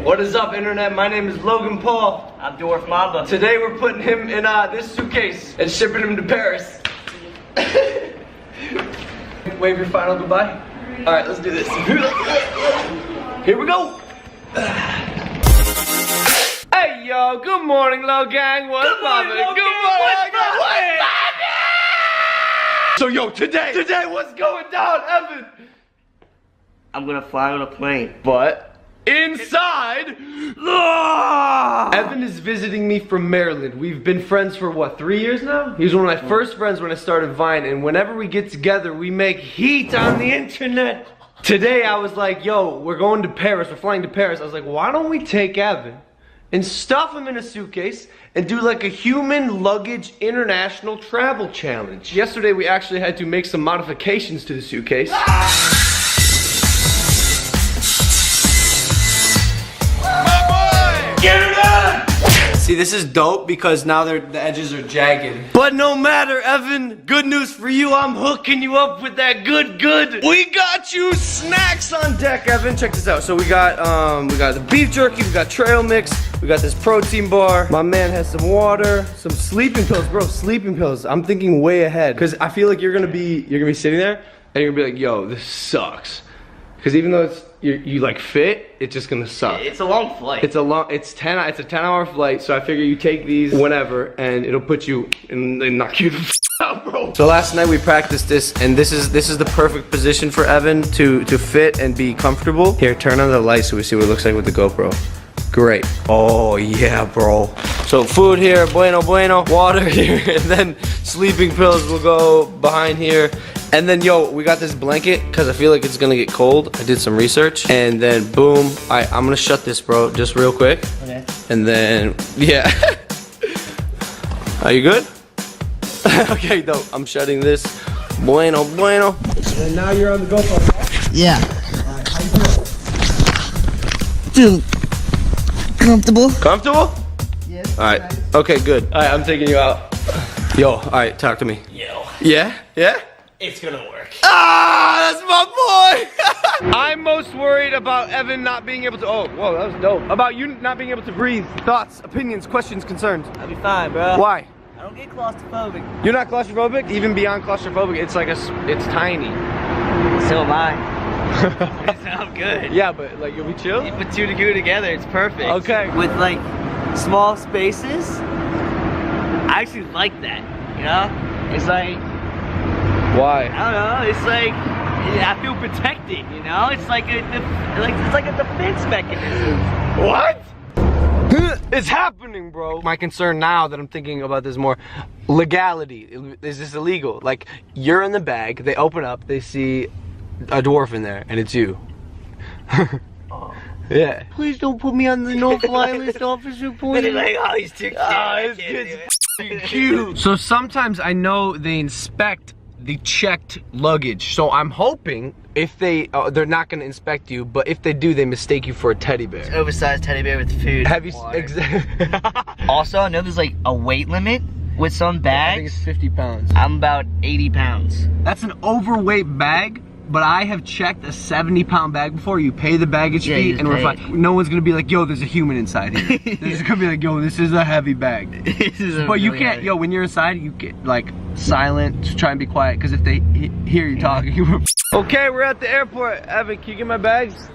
What is up, internet? My name is Logan Paul. I'm Dwarf Mamba. Today we're putting him in this suitcase and shipping him to Paris. Wave your final goodbye. All right, let's do this. Here we go. Hey yo, good morning, Low Gang. What's poppin'? Good morning, Logan. So yo, today, what's going down, Evan? I'm gonna fly on a plane. But inside, Evan is visiting me from Maryland. We've been friends for what, 3 years now? He was one of my first friends when I started Vine, and whenever we get together, we make heat on the internet. Today I was like, yo, we're going to Paris, we're flying to Paris. I was like, why don't we take Evan and stuff him in a suitcase and do like a human luggage international travel challenge. Yesterday we actually had to make some modifications to the suitcase. See, this is dope because now the edges are jagged. But no matter, Evan, good news for you, I'm hooking you up with that good. We got you snacks on deck, Evan. Check this out. So we got the beef jerky, we got trail mix, we got this protein bar. My man has some water, some sleeping pills, bro, sleeping pills. I'm thinking way ahead because I feel like you're gonna be sitting there and you're gonna be like, yo, this sucks. Because even though you like fit, it's just gonna suck. It's a long flight. It's a 10-hour flight, so I figure you take these whenever and it'll put you and knock you the out, bro. So last night we practiced this, and this is the perfect position for Evan to fit and be comfortable. Here, turn on the light so we see what it looks like with the GoPro. Great. Oh yeah, bro. So food here, bueno. Water here, and then sleeping pills will go behind here. And then, yo, we got this blanket because I feel like it's gonna get cold. I did some research, and then boom. I'm gonna shut this, bro, just real quick. Okay. And then, yeah. Are you good? Okay, dope. I'm shutting this. Bueno. And now you're on the GoPro. Yeah. Alright, how you Dude, comfortable? Comfortable? Yes. Alright. Okay, good. Alright, I'm taking you out. Yo, alright, talk to me. Yo. Yeah? It's gonna work. Ah, that's my boy! I'm most worried about Evan not being able to, oh, whoa, that was dope. About you not being able to breathe. Thoughts, opinions, questions, concerns. I'll be fine, bro. Why? I don't get claustrophobic. You're not claustrophobic? Even beyond claustrophobic, it's like it's tiny. So am I. I'm good. Yeah, but like you'll be chill? You put two together, it's perfect. Okay. With like small spaces, I actually like that, you know? It's like, Why? I don't know, it's like, I feel protected, you know? It's like it's like a defense mechanism. What? It's happening, bro. My concern now that I'm thinking about this more, legality. Is this illegal? Like, you're in the bag, they open up, they see a dwarf in there, and it's you. Oh. Yeah. Please don't put me on the no-fly list, officer. Please. They're like, oh, he's too cute. This kid's cute. So sometimes I know they inspect the checked luggage. So I'm hoping if they're not gonna inspect you, but if they do, they mistake you for a teddy bear. Oversized teddy bear with food. Have you? Also, I know there's like a weight limit with some bags. I think it's 50 pounds. I'm about 80 pounds. That's an overweight bag. But I have checked a 70-pound bag before. You pay the baggage fee, and we're fine. No one's gonna be like, yo, there's a human inside here. There's gonna be like, yo, this is a heavy bag. But you can't, heavy. Yo, when you're inside, you get like silent, to try and be quiet, because if they hear you talking, Okay, we're at the airport. Evan, can you get my bags?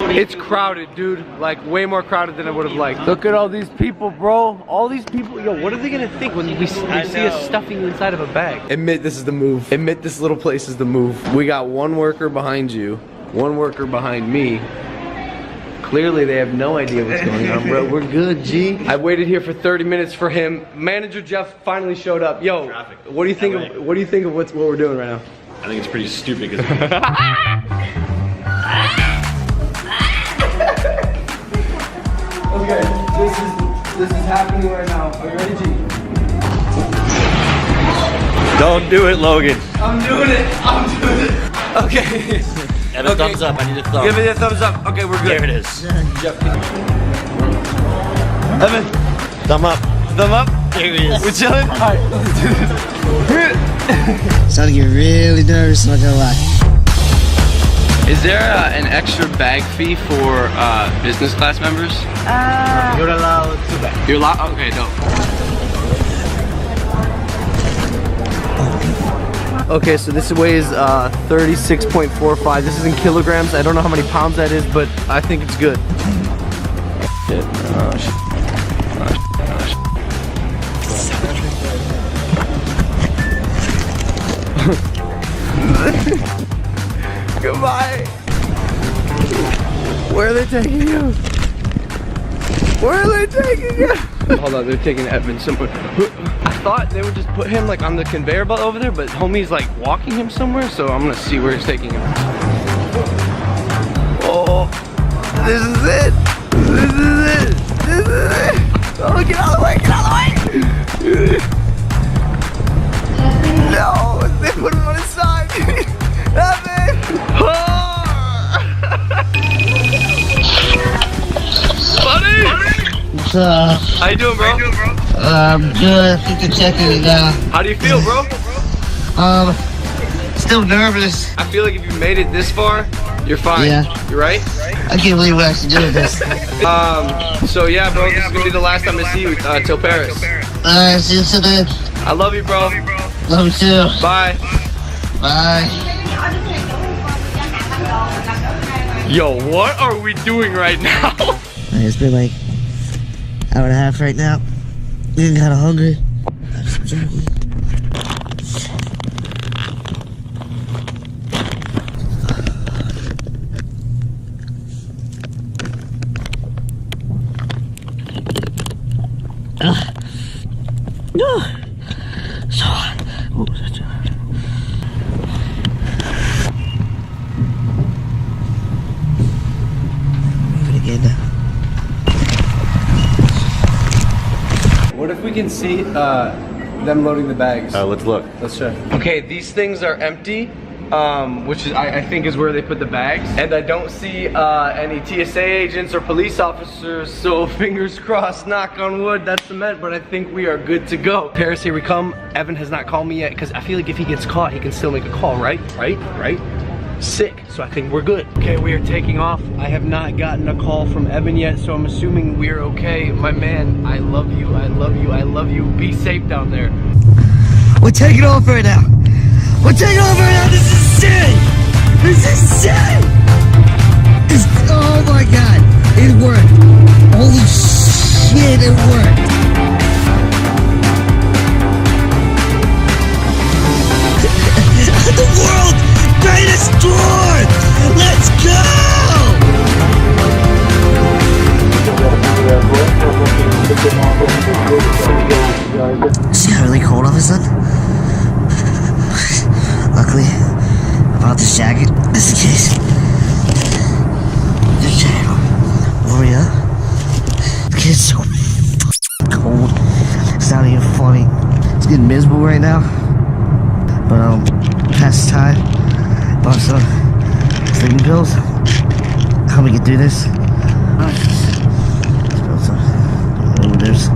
It's crowded, dude. Like, way more crowded than I would have liked. Look at all these people, bro. All these people. Yo, what are they gonna think when they see us stuffing you inside of a bag? Admit this is the move. Admit this little place is the move. We got one worker behind you, one worker behind me. Clearly, they have no idea what's going on, bro. We're good, G. I waited here for 30 minutes for him. Manager Jeff finally showed up. Yo, what do you think of what we're doing right now? I think it's pretty stupid. Okay, this is happening right now. Are you ready, G? Don't do it, Logan. I'm doing it. Okay. Have a thumbs up. I need a thumb. Give me a thumbs up. Okay, we're good. There it is. Jeff, Evan. Thumb up. Thumb up. There it is. We're chilling. All right, let's do this. Starting to get really nervous, not gonna lie. Is there an extra bag fee for business class members? You're allowed 2 bags. You're allowed? Okay, no. Okay, so this weighs 36.45. This is in kilograms. I don't know how many pounds that is, but I think it's good. Shit. Oh, shit. Oh, shit. Oh, shit. Goodbye. Where are they taking you? Where are they taking you? Hold on, they're taking Evan somewhere. I thought they would just put him like on the conveyor belt over there, but homie's like walking him somewhere, so I'm gonna see where he's taking him. Oh, this is it. This is it. This is it. Oh, get out of the way, get out of the way. No, they put him on his side. Evan. Oh. Buddy. What's up? How you doing, bro? Good. I think they're checking it now. How do you feel, bro? Still nervous. I feel like if you made it this far, you're fine. Yeah. You're right? I can't believe we're actually doing this. So yeah, bro, this is gonna be the last time I see you till Paris. Alright, see you soon. I love you, bro. Love you too. Bye. Bye. Yo, what are we doing right now? It's been like an hour and a half right now. Getting kind of hungry. So hot. What was that? Move it again now. What if we can see them loading the bags? Let's look. Let's check. Okay, these things are empty, which is, I think is where they put the bags. And I don't see any TSA agents or police officers, so fingers crossed, knock on wood, that's cement, but I think we are good to go. Paris, here we come. Evan has not called me yet, because I feel like if he gets caught, he can still make a call, right? Right? Sick, so I think we're good. Okay, we are taking off. I have not gotten a call from Evan yet, so I'm assuming we're okay. My man, I love you, I love you, I love you. Be safe down there. We're taking off right now. We're taking off right now. This is insane. This is insane. Oh my god. It worked. Holy shit, it worked. The world's greatest tour. Let's go. See how really cold off his son? Luckily, I bought this jacket just in case. Just check it out. Over here. The kid's so cold. It's not even funny. It's getting miserable right now. But past the time, bought some sleeping pills. Help me get through this. There's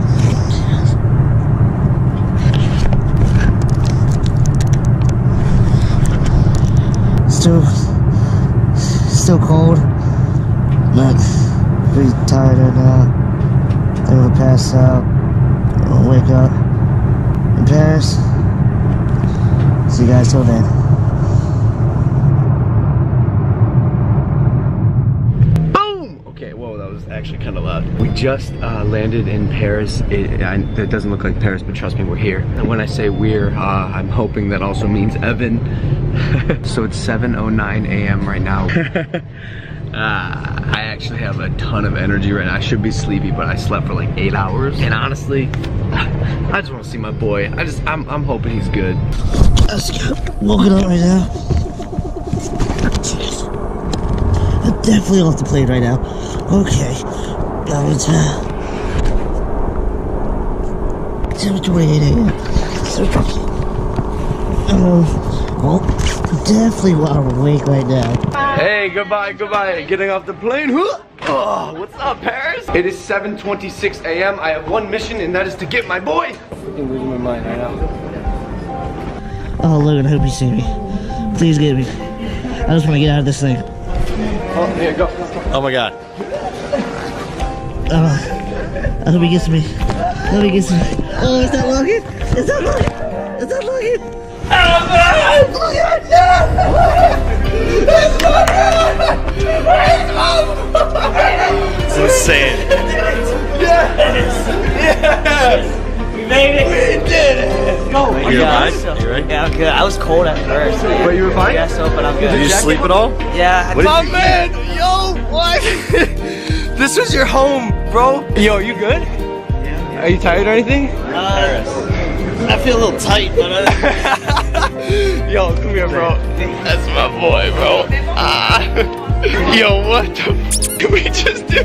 still cold, but pretty tired right now. I'm gonna pass out. I'll wake up in Paris. See you guys till then. Okay, whoa, that was actually kind of loud. We just landed in Paris. It doesn't look like Paris, but trust me, we're here. And when I say we're, I'm hoping that also means Evan. So it's 7:09 a.m. right now. I actually have a ton of energy right now. I should be sleepy, but I slept for like 8 hours. And honestly, I just want to see my boy. I'm hoping he's good. Let's go. Woken up right now. I'm definitely off the plane right now. Okay. Now it's 7:28 a.m. Well, definitely while we're awake right now. Hey, goodbye. Getting off the plane. Oh, what's up, Paris? It is 7:26 a.m. I have one mission, and that is to get my boy. Freaking losing my mind right now. Oh, Logan, I hope you see me. Please get me. I just want to get out of this thing. Oh, here, go. Oh my god. I hope he gets me. I hope he gets me. Oh, is that Logan? Is that Logan? Is that Logan? It's insane. We made it. We did it. Go. You're right? You're right? Yeah, I'm good. I was cold at first. But you were fine? Yeah, so, but I'm good. Did you sleep at all? Yeah. My man, yo, what? This was your home, bro. Yo, are you good? Yeah. Are you tired or anything? I feel a little tight, but Yo, come here, bro. That's my boy, bro. Yo, what the f did we just do?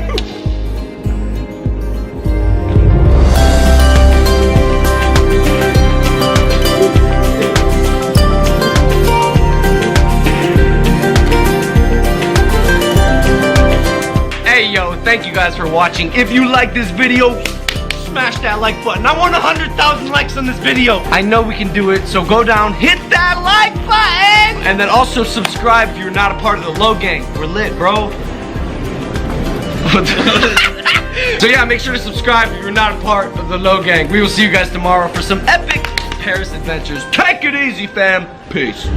Hey, yo, thank you guys for watching. If you like this video, smash that like button. I want 100,000 likes on this video. I know we can do it, so go down, hit that like button, and then also subscribe if you're not a part of the Low Gang. We're lit, bro. So yeah, make sure to subscribe if you're not a part of the Low Gang. We will see you guys tomorrow for some epic Paris adventures. Take it easy, fam. Peace.